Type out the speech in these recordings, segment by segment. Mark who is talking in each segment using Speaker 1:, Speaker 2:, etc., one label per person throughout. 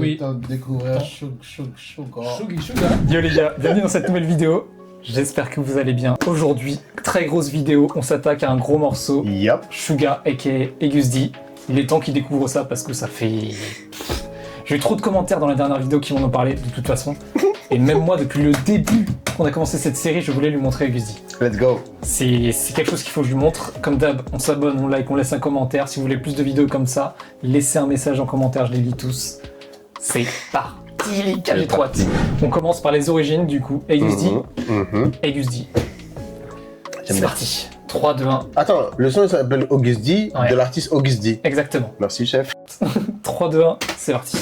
Speaker 1: Oui.
Speaker 2: Temps de découvrir
Speaker 1: Attends.
Speaker 2: Sugar.
Speaker 1: Sugar. Yo les gars, bienvenue dans cette nouvelle vidéo. J'espère que vous allez bien. Aujourd'hui, très grosse vidéo, on s'attaque à un gros morceau.
Speaker 2: Yup.
Speaker 1: Sugar aka Egus D. Il est temps qu'il découvre ça parce que ça fait... J'ai eu trop de commentaires dans la dernière vidéo qui m'en ont parlé de toute façon. Et même moi, depuis le début qu'on a commencé cette série, je voulais lui montrer Egus D.
Speaker 2: Let's go.
Speaker 1: C'est quelque chose qu'il faut que je lui montre. Comme d'hab, on s'abonne, on like, on laisse un commentaire. Si vous voulez plus de vidéos comme ça, laissez un message en commentaire, je les lis tous. C'est parti les gars, j'ai trop hâte. On commence par les origines du coup. Egus D. Egus D. C'est
Speaker 2: bien.
Speaker 1: parti. 3, 2, 1.
Speaker 2: Attends, le son il s'appelle Auguste D,
Speaker 1: Ouais.
Speaker 2: de l'artiste Auguste D.
Speaker 1: Exactement.
Speaker 2: Merci chef.
Speaker 1: 3, 2, 1, c'est parti.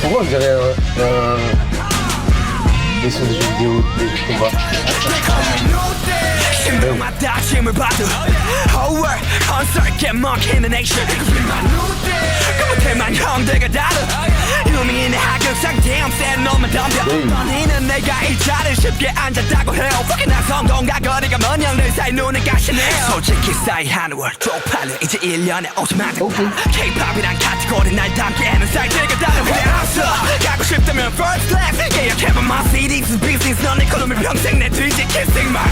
Speaker 2: Pourquoi on dirait des sons de jeux vidéo, des jeux de combat?
Speaker 3: 신명마다 힘을 받아 Whole world 컨설게 먹히는 액션 그 못해만 형들과 다르 이놈이 내 하극상 damn 센 놈만 덤벼 너희는 내가 이 자리에 쉽게 앉았다고 해요 Fucking 난 성공과 거리가 먼 형들 사이 눈에 가시네요 솔직히 싸이 한 월 쪽팔려 이제 1년에 50만 대 K-POP이란 카테고리 날 담기에는 사이즈가 다른 그래 없어 가고 싶다면 first class 예약해봐 my CD's business 너네 column 평생 내 뒤지 kissing my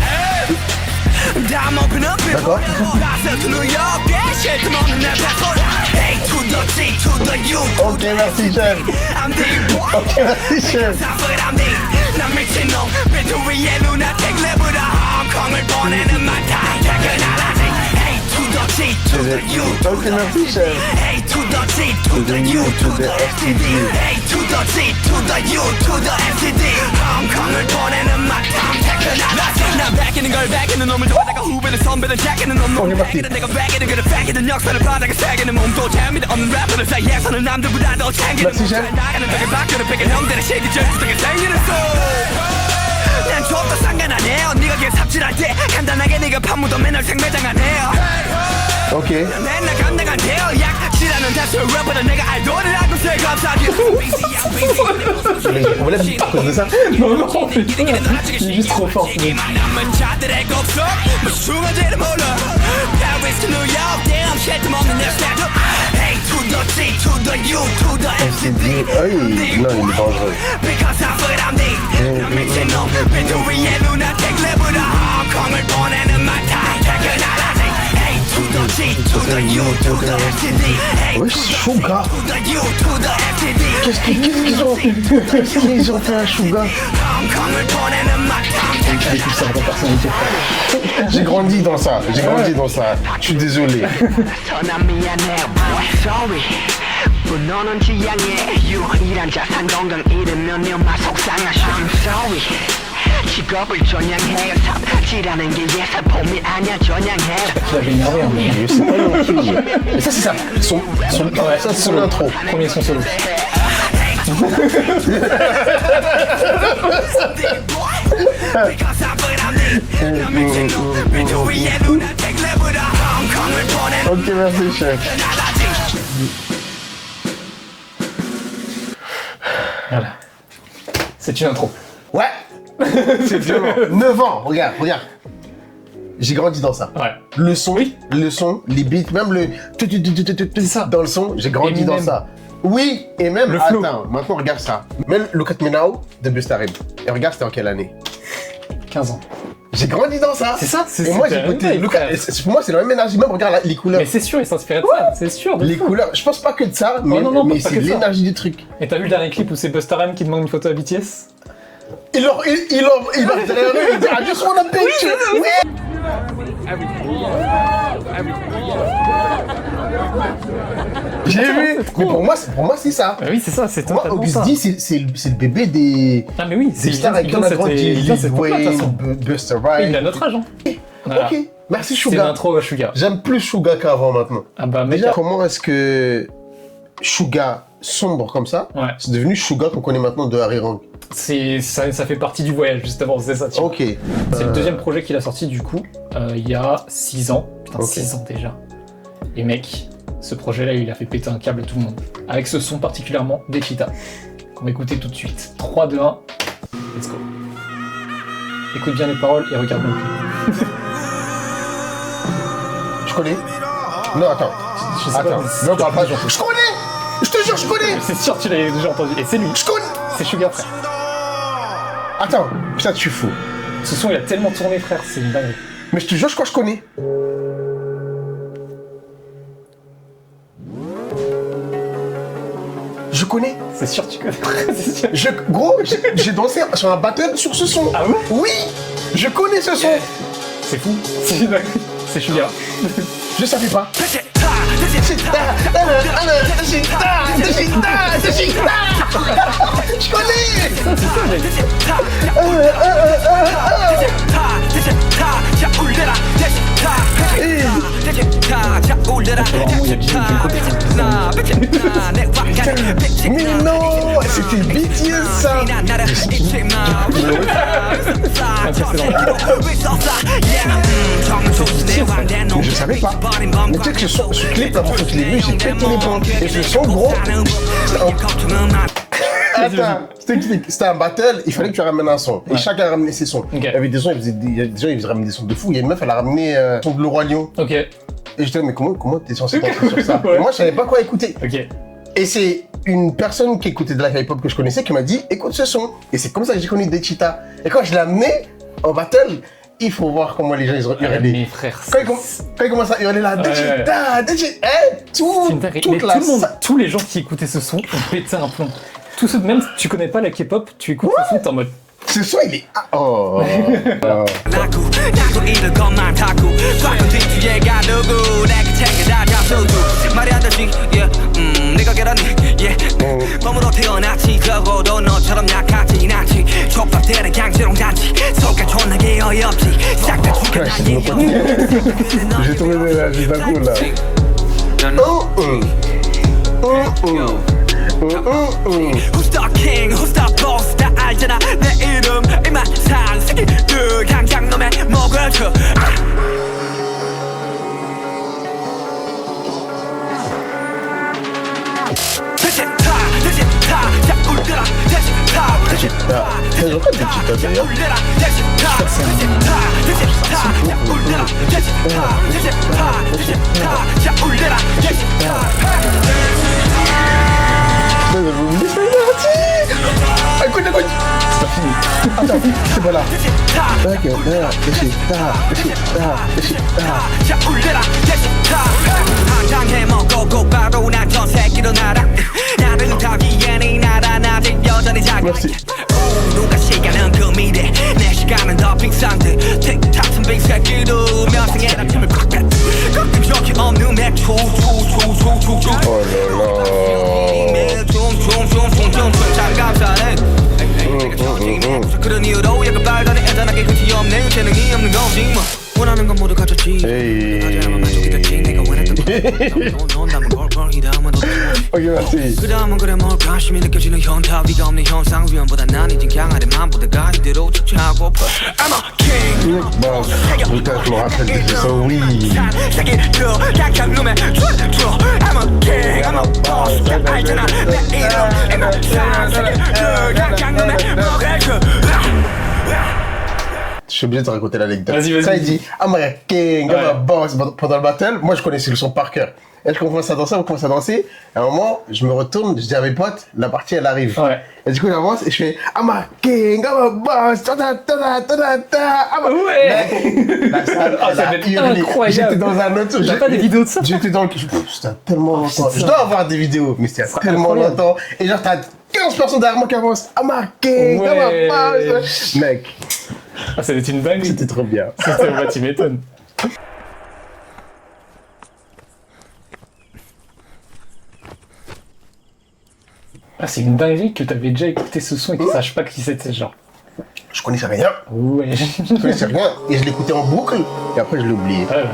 Speaker 3: I'm open up in
Speaker 2: D'accord.
Speaker 3: Passing to New York, yeah, shit, come on, now that's all A to the G to the U
Speaker 2: Ok, merci chef.
Speaker 3: I'm the boy
Speaker 2: Ok, merci chef.
Speaker 3: I'm the 난 미친놈 비트 위에 lunatic 레브라 홍콩을 보내는 마타 퇴근하라지 A to the G to the U to
Speaker 2: Ok,
Speaker 3: the
Speaker 2: merci chef.
Speaker 3: A to the G to the U to the FTD A to the G to the U to the FTD 홍콩을 보내는 마타 퇴근하라지 난 베끼는 걸 베끼는 놈을 좋아하다가 후배는 선배는 제끼는 놈
Speaker 2: 오케이, 맞지?
Speaker 3: 내가 베끼는 그를 베끼는 역사를 바닥에 새기는 몸도 재미도 없는 래퍼들 사이에서는 남들보다 더 챙기는
Speaker 2: 맞지, 셰프?
Speaker 3: 몸 나가는 벽에 바뀌는 베낀 형들의 시기 절수등에 생기는 난 좀더 상관 안 해요 네가 걔 삽질할 때 간단하게 네가 판무도 맨날 생매장 안 해요
Speaker 2: Ok.
Speaker 3: 맨날 감당한대요 약질하는 다수 래퍼들 내가 알도를 알고 있어요 감사하게
Speaker 2: On va l'habiller à cause de ça.
Speaker 1: Non, non, il est juste trop fort. ce mec.
Speaker 3: 남은 자들의 곡속 무수한지를 몰라 Paris to New York damn shit 먹는 내 스타일 A to the G to the U to the
Speaker 2: FTD.
Speaker 3: FTD
Speaker 2: Ah oui, non, il est dangereux.
Speaker 3: Because I put on me 난 미친놈 비트 위에 lunatic 레브라 홍콩을 보내는 마타 퇴근하라지 A to the G to the U to the FTD A
Speaker 2: Ouais, Sugar.
Speaker 3: to the U to the FTD
Speaker 2: Qu'est-ce qu'ils ont fait à Sugar?
Speaker 3: 홍콩을 보내는 마타
Speaker 1: J'écoute ça en personnalité.
Speaker 2: J'ai grandi dans ça. J'ai grandi dans ça. Je suis désolé.
Speaker 3: 난 미안해 boy sorry 분노는 지향해 유일한 자산 건강 잃으면 네 엄마 속상하셔 I'm sorry 직업을 전향해 삽질하는 게 예사폼이 아니야 전향해
Speaker 1: Je l'avais énervé un peu.
Speaker 2: Je sais pas non plus. Mais ça, c'est ça.
Speaker 1: Ouais,
Speaker 2: Ça, c'est son intro.
Speaker 1: Premier son solo.
Speaker 2: Ok, merci chef.
Speaker 1: Voilà. C'est une intro.
Speaker 2: Ouais. C'est violent. 9 ans. Regarde. J'ai grandi dans ça.
Speaker 1: Ouais.
Speaker 2: Le son, les beats, même le
Speaker 1: ça.
Speaker 2: dans le son, j'ai grandi dans
Speaker 1: Eminem.
Speaker 2: ça. Oui, et même,
Speaker 1: Le flow.
Speaker 2: attends, maintenant regarde ça. Même Look at Me Now de Busta Rhymes. Et regarde, c'était en quelle année?
Speaker 1: 15 ans.
Speaker 2: J'ai grandi dans ça.
Speaker 1: C'est ça, c'est
Speaker 2: Et moi,
Speaker 1: super
Speaker 2: j'ai écouté
Speaker 1: vrai,
Speaker 2: Look
Speaker 1: frère.
Speaker 2: at... Pour moi, c'est la même énergie. Même, regarde les couleurs.
Speaker 1: Mais c'est sûr, il s'inspirait de ça, c'est sûr. de
Speaker 2: Les
Speaker 1: fou.
Speaker 2: couleurs, je pense pas que de ça, mais,
Speaker 1: non,
Speaker 2: mais
Speaker 1: pas
Speaker 2: c'est
Speaker 1: que de ça.
Speaker 2: l'énergie du truc.
Speaker 1: Et t'as vu le dernier clip où c'est Busta Rhymes qui demande une photo à BTS?
Speaker 2: Il va derrière eux, il dit I just want a picture. Oui. J'ai vu. Mais pour moi, c'est ça.
Speaker 1: Bah oui, c'est ça, c'est
Speaker 2: Pour moi,
Speaker 1: totalement
Speaker 2: Auguste
Speaker 1: ça.
Speaker 2: D, c'est le bébé des
Speaker 1: Ah mais oui, c'est
Speaker 2: stars avec qui on a grandi.
Speaker 1: il vient de cette
Speaker 2: Lil
Speaker 1: époque-là, de toute façon.
Speaker 2: Wayne, Busta
Speaker 1: Oui,
Speaker 2: Rhymes.
Speaker 1: il a notre âge, hein. Voilà.
Speaker 2: Ok, merci
Speaker 1: C'est
Speaker 2: Sugar.
Speaker 1: l'intro à Sugar.
Speaker 2: J'aime plus Sugar qu'avant maintenant.
Speaker 1: Ah bah mec,
Speaker 2: Déjà, comment est-ce que Sugar sombre comme ça,
Speaker 1: ouais.
Speaker 2: c'est devenu Sugar qu'on connaît maintenant de Harry Rank?
Speaker 1: Ça fait partie du voyage justement, c'est ça. Tu vois.
Speaker 2: Ok.
Speaker 1: C'est le deuxième projet qu'il a sorti du coup, il y a 6 ans. Putain,
Speaker 2: Ok.
Speaker 1: 6 ans déjà. Et mec, ce projet-là, il a fait péter un câble à tout le monde. Avec ce son particulièrement des Cheetah. Qu'on va écouter tout de suite. 3, 2, 1, let's go. Écoute bien les paroles et regarde bien le clip.
Speaker 2: Je connais. Non, attends.
Speaker 1: Je sais pas,
Speaker 2: Attends,
Speaker 1: mais
Speaker 2: non, parle pas.
Speaker 1: déjà entendu.
Speaker 2: Je connais. Je te jure, je connais.
Speaker 1: C'est sûr que tu l'as déjà entendu. Et c'est lui.
Speaker 2: Je connais.
Speaker 1: C'est Sugar, frère.
Speaker 2: Attends, putain, tu es fou.
Speaker 1: Ce son, il a tellement tourné, frère. C'est une dinguerie.
Speaker 2: Mais je te jure, je crois que je connais. Je connais.
Speaker 1: C'est sûr que tu connais. C'est sûr.
Speaker 2: Gros, j'ai dansé sur un battle sur ce son.
Speaker 1: Ah ouais?
Speaker 2: Oui. Je connais ce son.
Speaker 1: C'est fou. C'est une dinguerie. C'est Sugar.
Speaker 2: Je savais pas. Je connais. Mais non, c'était BTS ça. Mais je savais pas. Mais tu sais que ce clip, la fois que je l'ai vu, j'ai pété les plombs. Et ce son, gros. Attends, je t'explique. C'était un battle, il fallait que tu ramènes un son. Et chacun a ramené ses sons.
Speaker 1: Il
Speaker 2: y avait des gens, il y a des gens, ils ramenaient des sons de fou. Il y a une meuf, elle a ramené son de Le Roi Lion.
Speaker 1: Ok.
Speaker 2: Et je disais, mais comment t'es censé danser sur ça?
Speaker 1: Ouais.
Speaker 2: Et moi, je savais pas quoi écouter.
Speaker 1: Ok.
Speaker 2: Et c'est une personne qui écoutait de la hip-hop que je connaissais qui m'a dit, écoute ce son. Et c'est comme ça que j'ai connu des Cheetah. Et quand je l'ai amené en battle, il faut voir comment les gens ils hurlaient.
Speaker 1: Mes frères.
Speaker 2: Quand ils commencent à hurler là, des Cheetah, des Cheetah,
Speaker 1: C'est une dinguerie. Mais tout le monde, tous les gens qui écoutaient ce son ont pété un plomb. Tous ceux, même si tu connais pas la K-pop, tu écoutes ce son, t'es en mode.
Speaker 2: Ce son, il est. Oh. J'ai trouvé la juste d'un coup là.
Speaker 3: Who's the king, who's the boss 다 알잖아 내 이름 이만상 새끼들 강장 놈의 목을 쳐
Speaker 2: Écoute, écoute. C'est pas fini. Attends, c'est pas là. Ok, là, merci.
Speaker 3: 누가 시간은 금이래 내 시간은 더 빙상돼 틱탁은 빙새끼도 명상해라 틈을 꽉 뺐. 가끔 적이 없는 맥주
Speaker 2: Oh là là.
Speaker 3: 그런 이유로 약간 발단에 애잔하게 끝이 없네 재능이 없는 거지 뭐 원하는 건 모두 가졌지 가져야만 만족이 됐지 내가 원했던 넌 남은 걸걸 이 다음은
Speaker 2: Ok, merci.
Speaker 3: 그 다음은 그래 뭘 관심이 느껴지는 현타 위가 없는 현상 위험보다 난 이젠 강하게 맘보다가 이대로 쫓아고 I'm a king
Speaker 2: Bon, putain, je me rappelle de ce son, oui.
Speaker 3: 새끼들 약한 놈의 줘 I'm a king I'm a boss 다 알잖아 내 이름 이만상 새끼들 약한 놈의 목을 줘
Speaker 2: Je suis obligé de te raconter l'anecdote.
Speaker 1: Vas-y.
Speaker 2: Ça, il dit, I'm a king, I'm a boss. Pendant le battle, moi, je connaissais le son par cœur. Et je commence à danser, on commence à danser. À un moment, je me retourne, je dis à mes potes, la partie, elle arrive.
Speaker 1: Ouais.
Speaker 2: Et du coup, j'avance et je fais, I'm a king, I'm a boss.
Speaker 1: Ouais.
Speaker 2: La salle,
Speaker 1: Ah,
Speaker 2: elle
Speaker 1: ça
Speaker 2: a
Speaker 1: va être
Speaker 2: hurlé.
Speaker 1: incroyable.
Speaker 2: J'étais dans un autre...
Speaker 1: T'as pas des vidéos de ça?
Speaker 2: J'étais dans le... C'était tellement longtemps. Je dois avoir des vidéos, mais c'était tellement
Speaker 1: incroyable.
Speaker 2: longtemps. Et genre, t'as 15 personnes derrière moi qui avancent. I'm a king, I'm a boss. Mec,
Speaker 1: Ah, ça va être une dinguerie.
Speaker 2: c'était trop bien.
Speaker 1: C'était bah, tu m'étonnes. Ah, c'est une dinguerie que t'avais déjà écouté ce son et qu'ils sachent pas qui c'était, genre.
Speaker 2: Je connaissais rien.
Speaker 1: Ouais.
Speaker 2: Je connaissais rien. Et je l'écoutais en boucle. Et après, je l'ai oublié.
Speaker 1: Ouais.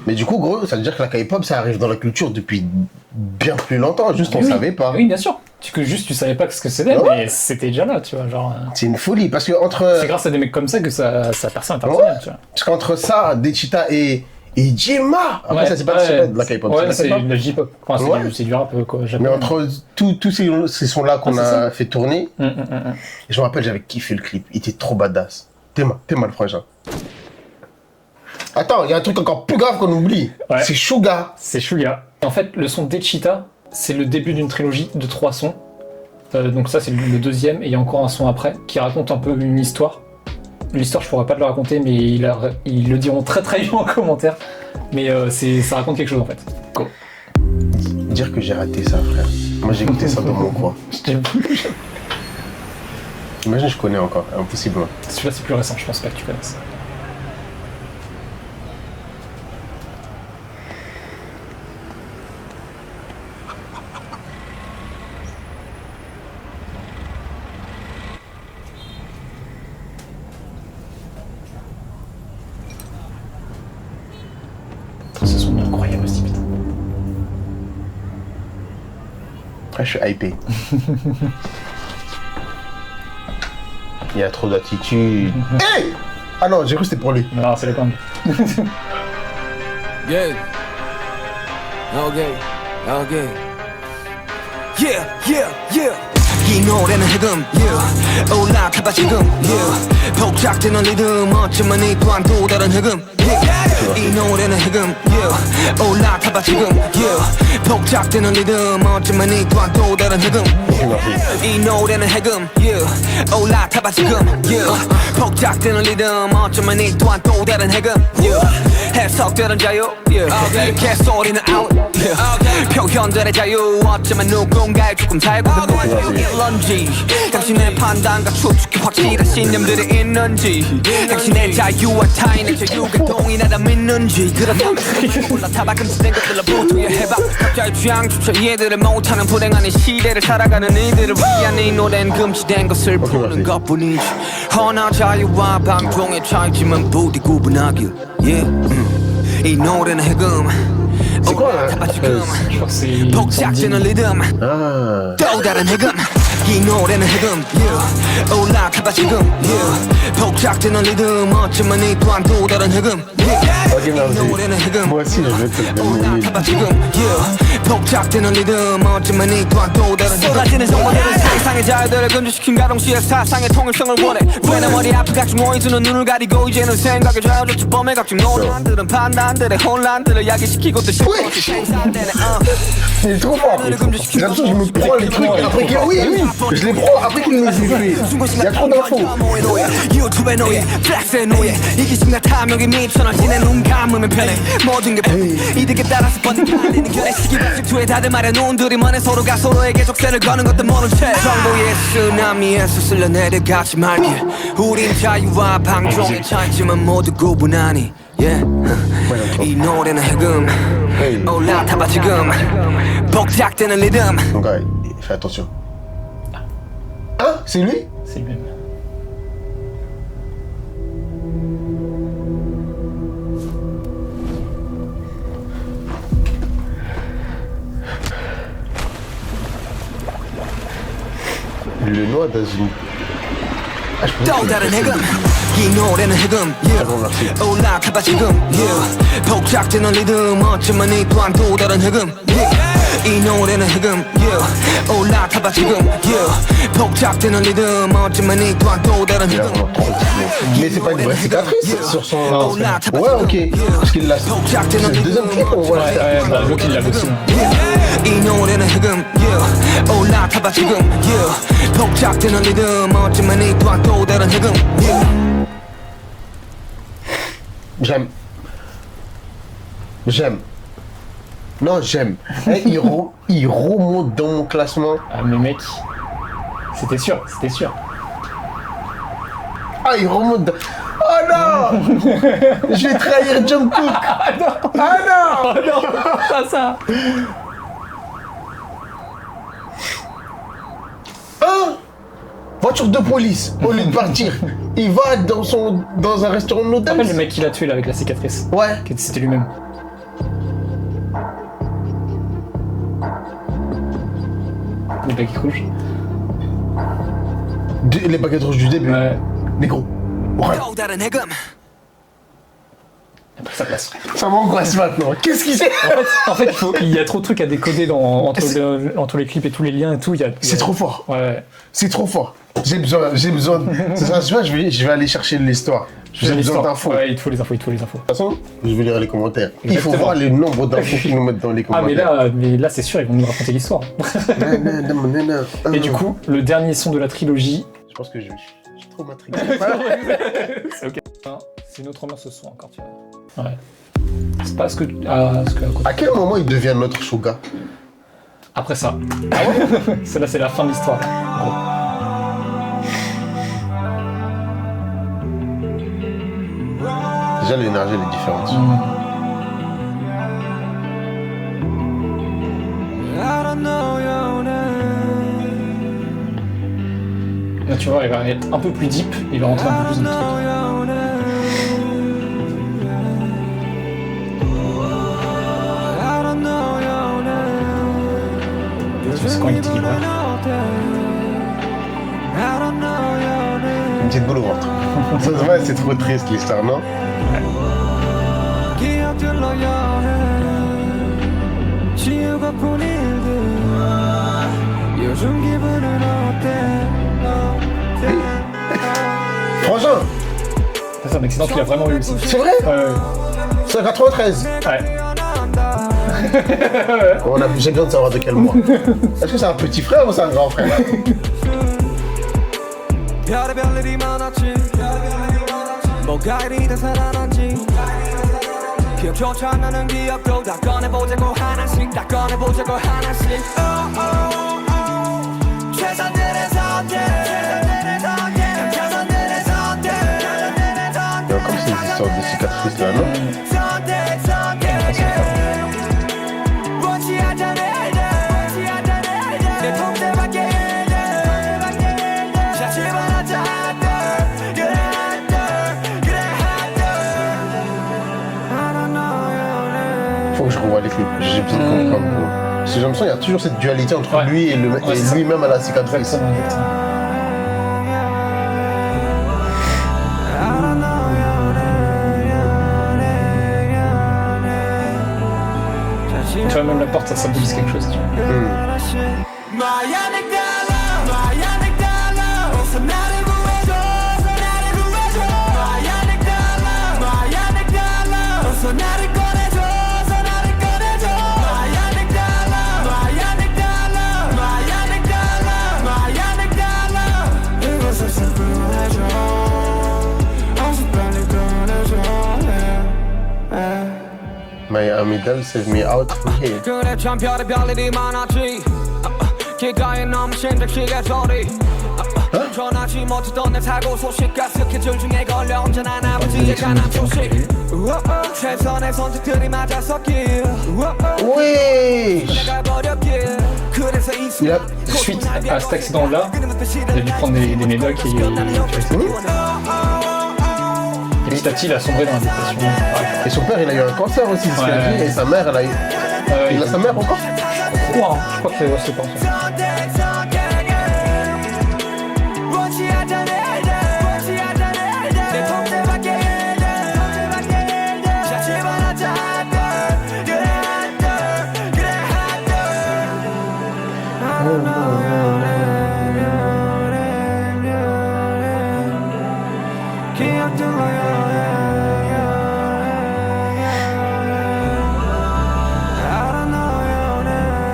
Speaker 2: Mais du coup, gros, ça veut dire que la K-pop, ça arrive dans la culture depuis bien plus longtemps, juste on
Speaker 1: Oui.
Speaker 2: savait pas.
Speaker 1: Oui, bien sûr. Tu savais pas ce que c'était,
Speaker 2: Ouais.
Speaker 1: mais c'était déjà là, tu vois. Genre,
Speaker 2: C'est une folie, parce que entre...
Speaker 1: c'est grâce à des mecs comme ça que ça perce international,
Speaker 2: Ouais.
Speaker 1: tu vois.
Speaker 2: Parce qu'entre ça, Dechita et Jima, après ça c'est pas de la K-pop,
Speaker 1: Ouais,
Speaker 2: c'est
Speaker 1: c'est
Speaker 2: de la K-pop.
Speaker 1: de la J-pop. Enfin,
Speaker 2: Ouais.
Speaker 1: c'est du rap, quoi.
Speaker 2: Mais
Speaker 1: japonais.
Speaker 2: entre tous ces sons-là qu'on
Speaker 1: Ah, c'est
Speaker 2: a fait tourner,
Speaker 1: Hum.
Speaker 2: et je me rappelle, j'avais kiffé le clip, il était trop badass. T'es mal, frangin. Attends, il y a un truc encore plus grave qu'on oublie,
Speaker 1: Ouais.
Speaker 2: c'est Suga.
Speaker 1: C'est Suga. En fait, le son Dechita, c'est le début d'une trilogie de 3 sons. Donc ça, c'est le deuxième, et il y a encore un son après, qui raconte un peu une histoire. L'histoire, je pourrais pas te le raconter, mais ils le diront très très bien en commentaire. Mais ça raconte quelque chose, en fait. Go.
Speaker 2: Dire que j'ai raté ça, frère. Moi j'ai écouté ça dans mon coin. Imagine, je connais encore, impossible.
Speaker 1: Celui-là, c'est plus récent, je pense pas que tu connaisses. Ce son est incroyable aussi, putain.
Speaker 2: Après, je suis hypé. Il y a trop d'attitude. Hey! Ah non, j'ai cru que c'était pour lui.
Speaker 1: Non, c'est le gang.
Speaker 3: Yeah. Okay. Okay. Yeah, yeah, yeah. 이 노래는 해금, yeah. 올라타봐 지금, yeah. 복잡되는 리듬, 어쩌면 이 또한 또 다른 해금, yeah. 이 노래는 해금, yeah. 올라타봐 지금, yeah. 복잡되는 리듬, 어쩌면 이 또한 또 다른 해금. 이 노래는 해금, yeah. 올라타봐 지금, yeah. 복잡되는 리듬, 어쩌면 이 또한 또 다른 해금, yeah. 해석되는 자유, yeah. 개소리는 out, yeah. 표현들의 자유, 어쩌면 누군가의 조금 살고 일런지 당신의 판단과 추측이 확실한 신념들이 있는지 당신의 자유와 타인의 자유가 동일하다 믿는지 그렇다면 올라타봐 금지된 것들로 부투해봐 각자의 취향조차 이해들을 못하는 불행한 이 시대를 살아가는 이들을 위한 이 노래는 금지된 것을 부르는 것뿐이지 허나 자유와 방종의 차이지만 부디 구분하길 yeah. 이 노래는 해금
Speaker 2: C'est quoi là?
Speaker 1: Je crois que c'est...
Speaker 3: 복잡되는 리듬
Speaker 2: Ah.
Speaker 3: 또 다른 해금 이 노래는 해금 yeah. 올라타봐 지금 yeah. 복잡되는 리듬 어쩌면 이 또한 또 다른 해금 yeah.
Speaker 2: Ok, merci.
Speaker 3: 이 노래는 해금
Speaker 2: Moi aussi, je vais te le
Speaker 3: 올라타봐 지금 yeah. 복잡되는 리듬 어쩌면 이 또한 또 다른 해금 쏟아지는 정보들은 세상의 자유들을 금지시킨 가동시의 사상의 통일성을 원해 왜내 머리 앞에 각종 노이즈는 눈을 가리고 이제는 생각에 좌우조차 범해 각종 논란들은 판단들의 혼란들을 야기시키고 또 실컷이 생산되네
Speaker 2: C'est trop fort. J'ai l'impression que je me prends les trucs après qu'il... Oui, je les prends après qu'il les ait fait. Il y a trop d'infos.
Speaker 3: 유튜브의 노예, 플렉스의 노예 이기심과 탐욕이 미쳐널지내 눈 감으면 편해 모든 게 편해 이득에 따라서 번득하는 결의 시기방식투에 다들 말해놓은 둘이만의 서로가 서로에게 족쇄를 거는 것도 모른 채 정보의 쓰나미에서 쓸려내려 가지 말길 우린 자유와 방종의 차이지만 모두 구분하니 yeah. 이 노래는 해금 올라타봐 지금 복잡되는 리듬
Speaker 2: Donc, ouais, fais attention. Hein? C'est lui?
Speaker 1: C'est le même.
Speaker 2: Le noix dans une... Ah, je
Speaker 3: 또 다른 해금 이 노래는 해금 yeah. 올라타봐 지금 yeah. 복잡되는 리듬 어쩌면 이 또한 또 다른 해금 yeah. 이 노래는 해금 yeah. 올라타봐 지금 yeah. 복잡되는 리듬 어쩌면 이 또한 또 다른 해금
Speaker 2: Mais c'est pas une vraie cicatrice sur son...
Speaker 1: Non, c'est
Speaker 2: Ouais, ok. Parce qu'il l'a... C'est le deuxième clip, on voit ça.
Speaker 1: Ouais, bah, l'autre il l'a aussi.
Speaker 3: 이 노래는 해금 yeah. 올라타봐 지금 yeah. 복잡되는 리듬 어쩌면 이 또한 또 다른 해금 yeah.
Speaker 2: J'aime. Non, j'aime. Eh, il remonte dans mon classement.
Speaker 1: Ah, mais mec, c'était sûr, c'était sûr.
Speaker 2: Ah, il remonte dans... Oh non. Je vais trahir Jungkook.
Speaker 1: Ah non,
Speaker 2: Ah non.
Speaker 1: oh non, pas ça.
Speaker 2: Hein? Voiture de police. Au lieu de partir, il va dans un restaurant
Speaker 1: Tu te rappelles le
Speaker 2: d'hôtel.
Speaker 1: mec qui l'a tué là avec la cicatrice?
Speaker 2: Ouais.
Speaker 1: C'était lui-même. Les baguettes rouges.
Speaker 2: Les baguettes rouges du début.
Speaker 1: Ouais.
Speaker 2: Négro. Ouais.
Speaker 3: 또 다른 해금
Speaker 1: Après sa place.
Speaker 2: Ça m'angoisse maintenant. Qu'est-ce qu'il sait?
Speaker 1: En fait, il y a trop de trucs à décoder entre les clips et tous les liens et tout.
Speaker 2: C'est trop fort.
Speaker 1: Ouais.
Speaker 2: C'est trop fort. J'ai besoin. C'est ça, je vais aller chercher l'histoire. J'ai besoin d'infos.
Speaker 1: Ouais, il te faut les infos, De toute
Speaker 2: façon, je vais lire les commentaires. Il faut
Speaker 1: Exactement.
Speaker 2: voir le nombre d'infos qu'ils nous mettent dans les
Speaker 1: Ah,
Speaker 2: commentaires.
Speaker 1: mais là c'est sûr, ils vont nous raconter l'histoire. Et du coup, le dernier son de la trilogie.
Speaker 2: je pense que je suis trop matrixé.
Speaker 1: C'est ok. C'est une autre ambiance ce son encore, tu vois. Ouais. C'est pas ce que. À côté.
Speaker 2: À quel moment il devient notre Suga?
Speaker 1: Après ça. Ah ouais. Celle-là, c'est la fin de l'histoire. En gros.
Speaker 2: Déjà, l'énergie elle est différente.
Speaker 3: I don't know your name
Speaker 1: Là, tu vois, il va être un peu plus deep, il va rentrer un peu plus dans le truc.
Speaker 3: your name I don't know your name
Speaker 1: C'est quand il était libre.
Speaker 3: I don't know your name
Speaker 2: Une petite boule au ventre. Ça se voit, c'est trop triste l'histoire, non?
Speaker 3: 기억들로 여행 지우고픈 일들 요즘 기분은 어때
Speaker 2: Franchement,
Speaker 1: C'est un accident qu'il a vraiment eu aussi.
Speaker 2: c'est vrai?
Speaker 1: Ouais.
Speaker 2: C'est 93.
Speaker 1: Ouais.
Speaker 2: J'ai besoin de savoir de quel mois. Est-ce que c'est un petit frère ou c'est un grand frère?
Speaker 3: 별의별 일이 많았지 뭐가 이리 대단한지 기억조차 안 나는 기억도 다 꺼내보자고 하나씩 다 꺼내보자고 하나씩 최선들의 선택 최선들의 선택
Speaker 2: Il y a comme ces histoires de cicatrices là, non?
Speaker 3: 선택 선택 원치 않던 일들 내 품새 밖에 자 집어넣자 그래 I don't know your name
Speaker 2: Faut que je revoie les clips. J'ai besoin de comprendre. Parce que j'ai l'impression qu'il y a toujours cette dualité entre
Speaker 1: Ouais.
Speaker 2: lui et
Speaker 1: Ouais, c'est ça.
Speaker 2: lui-même à la cicatrice.
Speaker 1: Exactement, exactement.
Speaker 3: I don't know your name
Speaker 1: Tu vois, même la porte, ça symbolise quelque chose. Tu vois.
Speaker 3: 마야 넥달러 마야 넥달러 어서 나를 구해줘 어서 나를 구해줘 마야 넥달러 마야 넥달러 어서 나를 꺼내줘 어서 나를 꺼내줘 마야 넥달러 마야 넥달러 마야 넥달러 마야 넥달러 이것을 슬프해줘 어서 빨리 꺼내줘
Speaker 2: My amygdala save me out from here.
Speaker 3: 그래 참 별의별 일이 많았지 길가에 너무 심장시계 소리 전하지 못했던 내 사고 소식과 스케줄 중에 걸려 언제나 아버지의 가난 소식 최선의 선택들이 맞아섰길
Speaker 2: Wesh!
Speaker 3: 내가 버렸길 그래서 이
Speaker 2: Il a...
Speaker 1: Suite à cet accident-là, il a dû prendre des médocs et petit à petit, il a sombré dans la dépression. Ouais.
Speaker 2: Et son père, il a eu un cancer aussi, c'est ce qu'il a
Speaker 1: Ouais.
Speaker 2: dit, et sa mère, elle a eu... Il a sa mère encore?
Speaker 1: Je crois que c'est pas ça.
Speaker 3: 선택 선택 원치 않던 일들 원치 않던 일들 내 품새 밖에 일들 자 집어넣자 한들 그래 한들 그래 한들 I don't know your name 기억들로 여행 I don't know your name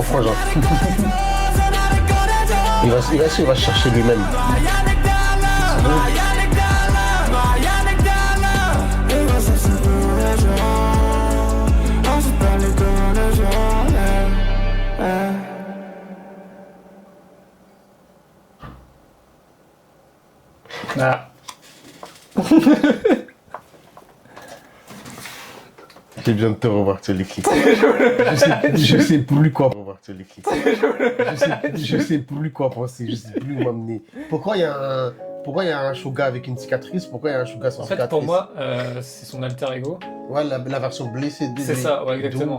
Speaker 2: frangin. Il va chercher lui-même.
Speaker 1: Ah.
Speaker 2: J'ai besoin de te revoir sur les clips. Je sais plus quoi revoir sur les clips. Je sais plus quoi penser, je sais plus où m'amener. Pourquoi il y a un Suga avec une cicatrice? Pourquoi il y a un Suga sans
Speaker 1: En
Speaker 2: cicatrice?
Speaker 1: fait, pour moi, c'est son alter ego.
Speaker 2: Ouais, la version blessée de
Speaker 1: C'est ça, ouais, exactement.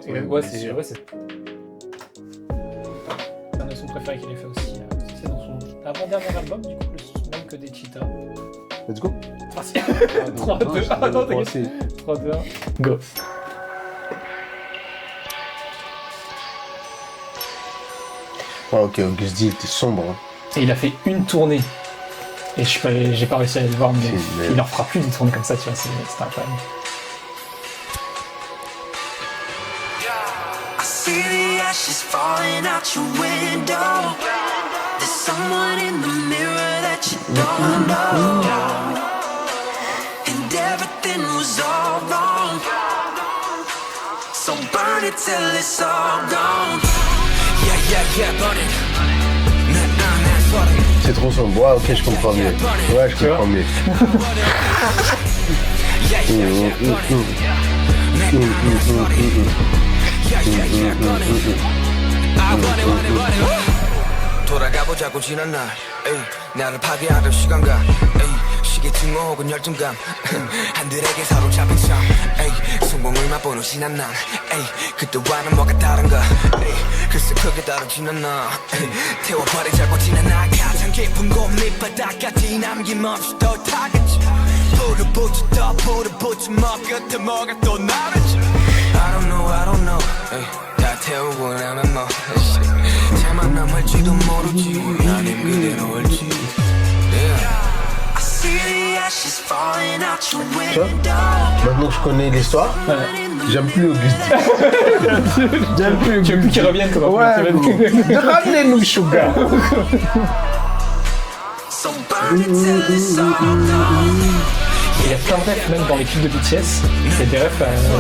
Speaker 1: Ouais, c'est un de son préféré qu'il ait fait aussi. C'est dans son avant-dernier album, du coup, le même que des Cheetah.
Speaker 2: Let's go.
Speaker 1: 3, 2, 1, non, t'inquiète. 3, 2, 1, go.
Speaker 2: Ah, ok, Augusty était sombre. Hein.
Speaker 1: Et il a fait une tournée. Et j'ai pas réussi à aller le voir, mais
Speaker 2: C'est-
Speaker 1: il en fera plus des tournées comme ça, tu vois, c'est incroyable.
Speaker 3: I see the ashes falling out your window. There's someone in the mirror that you don't know. And everything was all wrong. So burn it till it's all gone. Yeah, burn it. Sorry.
Speaker 2: C'est trop sombre. Ouais, ok, je comprends mieux. Ouais, je comprends mieux.
Speaker 3: 돌아가보자고 지난 날 에이, 나를 파괴하던 시간과 에이, 시계 증오 혹은 열등감 한들에게 사로잡힌 삶 에이, 성공을 맛보는 지난 날 에이, 그때와는 뭐가 다른가 에이, 글쎄 크게 다르진 않아 에이, 태워버리자고 지난 날 가장 깊은 곳 밑바닥까지 남김없이 더 타겠지 불을 붙여 더 불을 붙여 뭐 끝에 뭐가 또 나를지 I don't know 에이, 다 태우고 나면 뭐 채만 남을지도 모르지 아님 그대로 올지 I see the ashes falling out your window.
Speaker 2: Maintenant que je connais l'histoire, j'aime plus Augusty. J'aime plus
Speaker 1: Tu veux plus qu'il revienne comme
Speaker 2: Ouais, ramenez-nous Suga.
Speaker 3: So burn it till it's all gone.
Speaker 1: Il y a plein de refs, même dans les clips de BTS. Il y a des refs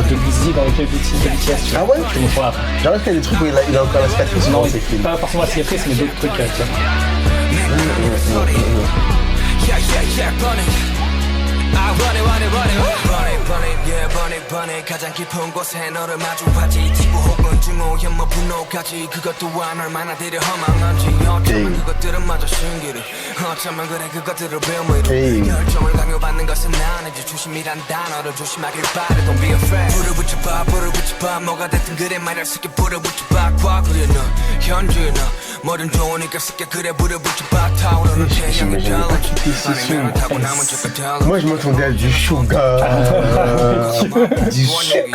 Speaker 1: de Busy dans les clips de BTS. Tu vois.
Speaker 2: Ah ouais?
Speaker 1: Je te montrerai après.
Speaker 2: J'arrive qu'il y a des trucs où il a encore la cicatrice
Speaker 1: Non,
Speaker 2: dans ses films.
Speaker 1: pas forcément la cicatrice, mais d'autres trucs. Tu vois.
Speaker 3: Yeah, burn it. I run it, yeah, 가장 깊은 곳에 너를 마주하지 지구 혹은 증오현 뭐 분노까지 그것 또한 얼마나 되려 허망한지 어쩌면 그것들은 마저 신기루 어쩌면 그래 그것들을 배움으로 열정을 강요받는 것은 아니지 조심이란 단어를 조심하길 바래 Don't be afraid 불을 붙여봐 뭐가 됐든 그래 말할 수 있게 불을 붙여봐 과거에 너 현재에 너 뭐든 좋으니까 쉽게 그래 불을 붙여봐 타오르는 태양의 달라지 아니면 타고 남은 적과 달라
Speaker 2: Moi je m'attendais à du Suga, du sucre.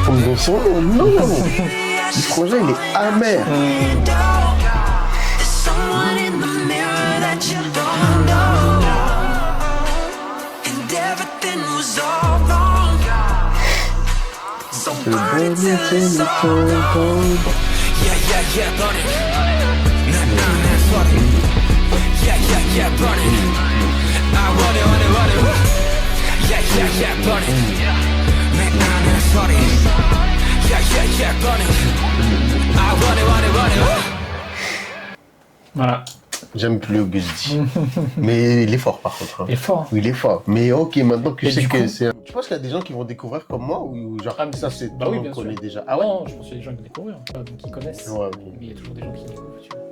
Speaker 2: Comme dans son nom, non. Le projet il est amer.
Speaker 1: Voilà.
Speaker 2: J'aime plus Augusty. Mais il est fort par contre. Hein.
Speaker 1: Il est fort.
Speaker 2: Oui, il est fort. Mais ok, maintenant que
Speaker 1: Et
Speaker 2: je sais
Speaker 1: du
Speaker 2: que
Speaker 1: coup-
Speaker 2: c'est. Tu penses qu'il y a des gens qui vont découvrir comme moi ou genre
Speaker 1: Ah, mais
Speaker 2: ça c'est
Speaker 1: bah
Speaker 2: tout
Speaker 1: oui,
Speaker 2: le
Speaker 1: bien
Speaker 2: monde connaît
Speaker 1: sûr.
Speaker 2: déjà.
Speaker 1: Ah ouais, non, je pense qu'il y a des gens qui découvrent, donc qui connaissent.
Speaker 2: Ouais, ok.
Speaker 1: Mais il y a toujours des gens qui découvrent, tu vois.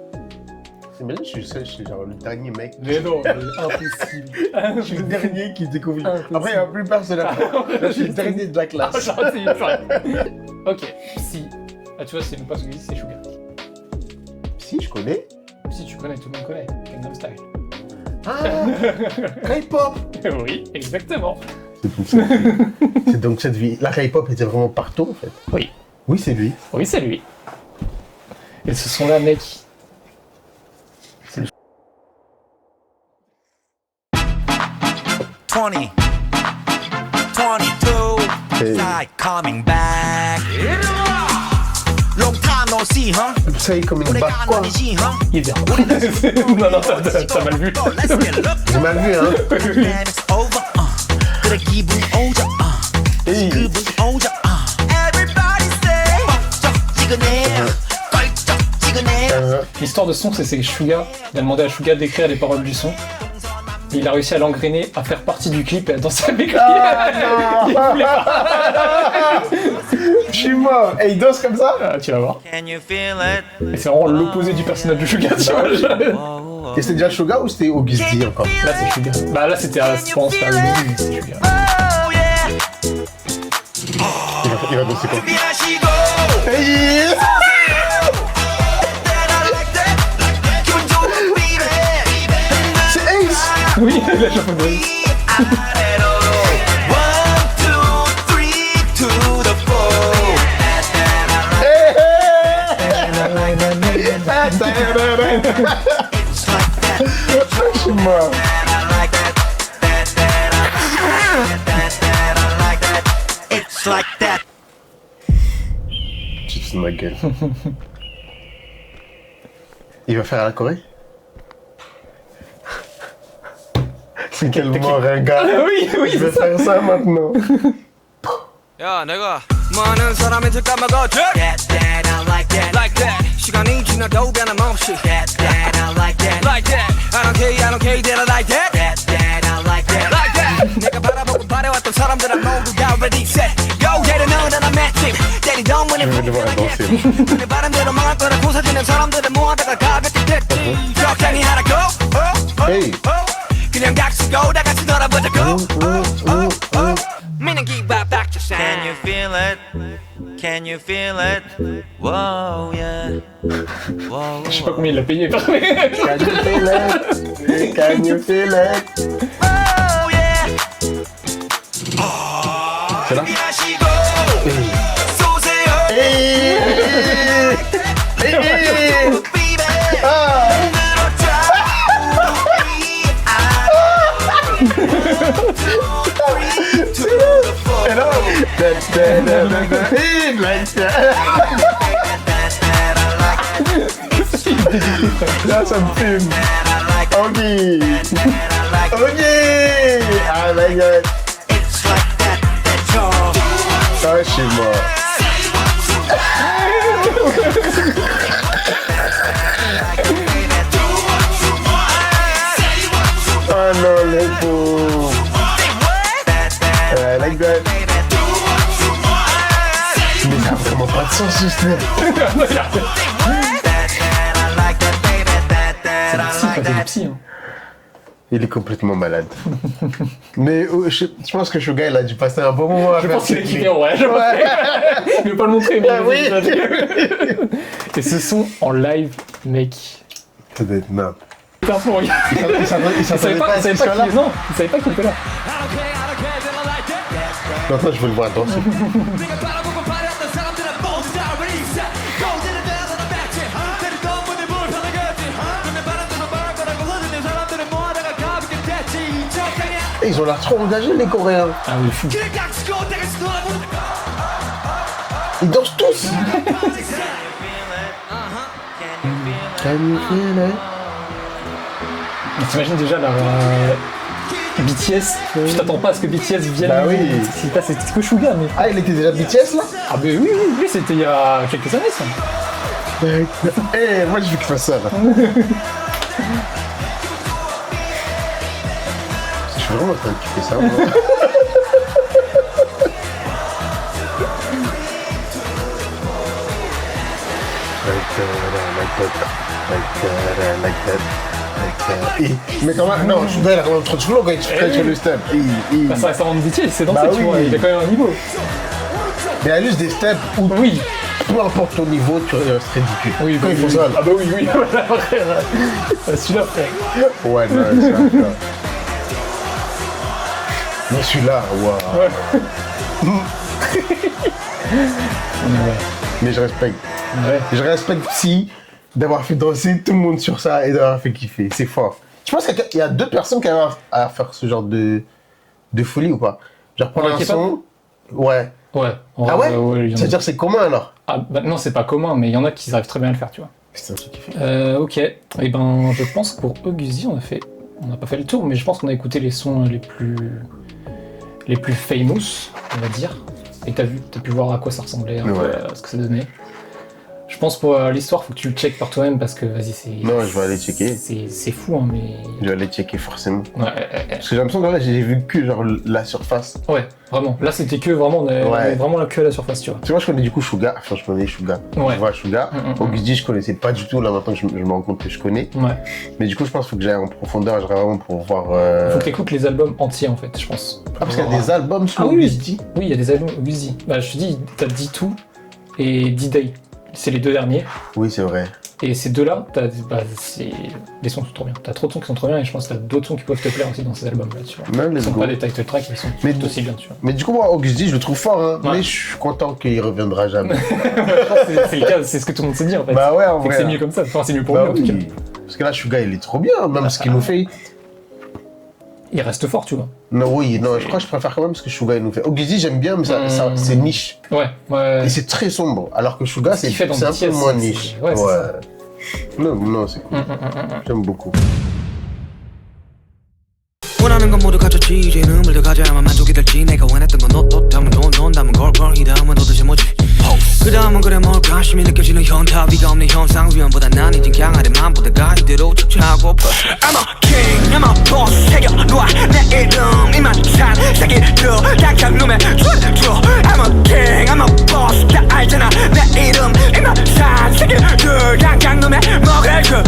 Speaker 2: C'est bien, je suis genre le dernier mec.
Speaker 1: Mais non, impossible.
Speaker 2: Je suis le dernier qui découvre.
Speaker 1: Impossible.
Speaker 2: Après, il n'y a plus personne. Là, je suis le dernier de la classe.
Speaker 1: Ok, si. Ah, tu vois, c'est même pas ce que je dis, c'est Suga.
Speaker 2: Si, je connais.
Speaker 1: Si, tu connais, tout le monde connaît. Gangnam Style.
Speaker 2: Ah, K-pop.
Speaker 1: Oui, exactement.
Speaker 2: C'est donc cette vie. La K-pop était vraiment partout en fait.
Speaker 1: Oui.
Speaker 2: Oui, c'est lui.
Speaker 1: Oui, c'est lui. Et ce sont là, mec.
Speaker 3: 20, 22,
Speaker 2: Hey.
Speaker 3: night coming back. Long time see, huh?
Speaker 2: Ça y est comme une batte, quoi.
Speaker 1: Il est bien. Non, non, t'as mal vu.
Speaker 2: J'ai mal vu, hein. Hey.
Speaker 1: L'histoire de son, c'est Suga. Il a demandé à Suga d'écrire les paroles du son. Et il a réussi à l'engrainer, à faire partie du clip et à danser avec lui.
Speaker 2: Ah non. Je suis mort. Et il danse comme ça.
Speaker 1: Ah, tu vas voir.
Speaker 3: Can you feel it?
Speaker 1: Et c'est vraiment l'opposé du personnage de Suga, tu vois.
Speaker 2: Et c'était déjà Suga ou c'était Auguste D encore?
Speaker 1: Là, c'est Suga. Bah là, c'était à, je pense, à le début, mais c'est Suga.
Speaker 3: Oh yeah.
Speaker 2: Il va danser comme
Speaker 3: Here she go.
Speaker 2: Hey. C'est Ace.
Speaker 1: Oui, la japonaise.
Speaker 2: Je suis mort.
Speaker 3: It's like that.
Speaker 2: Tu te fous de ma gueule. Il va faire à la Corée? C'est tellement ringard.
Speaker 1: Oui, oui,
Speaker 2: Je vais faire ça maintenant.
Speaker 3: 야 내가 많은 사람이 까먹었지 That I like that Like that 시간이 지나도 변함없이 That I like that Like that I don't care that I like that That I like that Like that 내가 바라보고 바래왔던 사람들은 모두가 ready set Go 때려 넣어 난 matching 때리던 문에
Speaker 2: danser.
Speaker 3: 내 바람대로 망할 거라 고사지는 사람들은 모아다가 가볍게 됐지 적당히 하라고
Speaker 2: Hey.
Speaker 3: 그냥 닥치고 다 같이 놀아보자고 Meaning give back to sound. Can you feel it? Can you feel it? Whoa, yeah. Whoa,
Speaker 1: Je sais pas combien il l'a payé.
Speaker 2: Can you feel it? Can you feel it?
Speaker 3: oh, yeah.
Speaker 2: C'est là?
Speaker 3: 하시고 쏘세요.
Speaker 2: Hey. Hey.
Speaker 3: Baby.
Speaker 2: Ah. Hello. Là, ça me fume. Ok. Ok. I like that. Ah, je suis mort. Oh non, les pauvres. I like that. Mais ça a vraiment pas de sens, ce snap.
Speaker 1: C'est le psy, hein.
Speaker 2: Il est complètement malade. Mais je pense que Suga, il a dû passer un bon moment à
Speaker 1: Je
Speaker 2: faire
Speaker 1: pense qu'il est
Speaker 2: ce
Speaker 1: kiffé
Speaker 2: clip.
Speaker 1: en vrai. Je vais pas le montrer, mais
Speaker 2: Ah oui.
Speaker 1: Et ce son en live, mec.
Speaker 2: Ça doit être nain.
Speaker 1: C'est un fou, regarde.
Speaker 2: Il savait pas
Speaker 1: qu'il était là.
Speaker 2: Maintenant, je veux le voir danser. Et ils ont l'air trop engagés, les Coréens.
Speaker 1: Ah oui, fou.
Speaker 2: Ils dansent tous. Can you feel it?
Speaker 1: Mais t'imagines déjà la BTS, tu t'attends pas à ce que BTS vienne.
Speaker 2: Bah oui.
Speaker 1: C'est que Suga, mais.
Speaker 2: Ah, il était déjà BTS là?
Speaker 1: Ah, mais oui, c'était il y a quelques années ça.
Speaker 2: Eh, moi je veux qu'il fasse ça là. Je suis vraiment en train de kiffer ça. Moi. Mais quand même, non, Suga il a quand même trop de flow quand il fait sur le step.
Speaker 1: Bah, ça reste avant de BTS, c'est dansé,
Speaker 2: Bah
Speaker 1: tu
Speaker 2: oui.
Speaker 1: vois, il a quand même un niveau.
Speaker 2: Mais il y a juste des steps où,
Speaker 1: Oui.
Speaker 2: peu importe ton niveau, c'est ridicule.
Speaker 1: Oui,
Speaker 2: quand
Speaker 1: bah,
Speaker 2: ils font
Speaker 1: oui.
Speaker 2: ça là.
Speaker 1: Ah bah oui, voilà, frère. Celui-là, frère.
Speaker 2: Ouais, non, c'est un peu. Mais celui-là, waouh. Mais je respecte.
Speaker 1: Ouais.
Speaker 2: Je respecte Psy d'avoir fait danser tout le monde sur ça et d'avoir fait kiffer. C'est fort. Je pense qu'il y a deux personnes qui arrivent à faire ce genre de folie ou pas. Genre prendre
Speaker 1: Dans le
Speaker 2: un
Speaker 1: K-pop
Speaker 2: son. Ouais.
Speaker 1: Ouais.
Speaker 2: Ah ouais,
Speaker 1: il y en a.
Speaker 2: c'est-à-dire c'est commun alors?
Speaker 1: Ah, bah, non, c'est pas commun, mais il y en a qui arrivent très bien à le faire, tu vois.
Speaker 2: C'est un truc qui fait.
Speaker 1: Ok. Et ben, je pense que pour Augusty, on n'a pas fait le tour, mais je pense qu'on a écouté les sons les plus famous, on va dire. Et t'as pu voir à quoi ça ressemblait, ce que ça donnait. Je pense pour l'histoire, faut que tu le checkes par toi-même parce que vas-y, c'est.
Speaker 2: Non, je vais aller checker.
Speaker 1: C'est fou, hein, mais.
Speaker 2: Je vais aller checker forcément.
Speaker 1: Ouais.
Speaker 2: Parce que j'ai l'impression que là, j'ai vu que genre la surface.
Speaker 1: Ouais, vraiment. Là, c'était que vraiment, on est vraiment que à la surface, tu vois.
Speaker 2: Tu vois, je connais du coup Suga. Enfin, je connais Suga.
Speaker 1: Ouais.
Speaker 2: Je vois Suga. Augusty, je connaissais pas du tout. Là, maintenant, je me rends compte que je connais.
Speaker 1: Ouais.
Speaker 2: Mais du coup, je pense qu'il faut que j'aille en profondeur, vraiment pour voir.
Speaker 1: Faut que t'écoutes les albums entiers, en fait, je pense.
Speaker 2: Ah, parce qu'il y a des albums sur
Speaker 1: oui,
Speaker 2: Augusty.
Speaker 1: Oui, il y a des albums Augusty. Bah, je te dis, t'as D2 et D-Day. C'est les deux derniers.
Speaker 2: Oui, c'est vrai.
Speaker 1: Et ces deux-là, les sons sont trop bien. T'as trop de sons qui sont trop bien et je pense que t'as d'autres sons qui peuvent te plaire aussi dans ces albums-là, tu vois.
Speaker 2: Même
Speaker 1: Ils
Speaker 2: les
Speaker 1: sont pas des title tracks, ils sont tout aussi bien, tu vois.
Speaker 2: Mais du coup, moi, Augusty, je le trouve fort, hein.
Speaker 1: Ouais.
Speaker 2: Mais je suis content qu'il reviendra jamais.
Speaker 1: c'est le cas, c'est ce que tout le monde s'est dit en fait.
Speaker 2: Bah ouais, en
Speaker 1: C'est que
Speaker 2: vrai.
Speaker 1: c'est mieux comme ça. Enfin, c'est mieux pour
Speaker 2: Bah
Speaker 1: lui en tout
Speaker 2: oui.
Speaker 1: cas.
Speaker 2: Parce que là, Suga, il est trop bien, même ce qu'il nous fait.
Speaker 1: Il reste fort, tu vois.
Speaker 2: Non, oui, non, je crois que je préfère quand même ce que Suga il nous fait. Augusty, j'aime bien, mais c'est niche.
Speaker 1: Ouais.
Speaker 2: Et c'est très sombre. Alors que Suga, c'est
Speaker 1: fait dans
Speaker 2: un
Speaker 1: BTS,
Speaker 2: peu moins niche.
Speaker 1: Ouais, c'est ça.
Speaker 2: Non, c'est cool. J'aime beaucoup.
Speaker 3: 원하는 건 모두 갖췄지 이제 눈물도 가져야만 만족이 될지 내가 원했던 건 너 담은 돈 담은 걸 이 다음은 도대체 뭐지 그 다음은 그래 뭘까 심히 느껴지는 현타 위가 없는 현상 위험보다 난 이젠 강하게만 보다가 이대로 쫓아가고 I'm a king I'm a boss 새겨놓아 내 이름 이만 산 새끼들 당장 놈에 줘 I'm a king I'm a boss 다 알잖아 내 이름 이만 산 새끼들 당장 놈에 먹을 그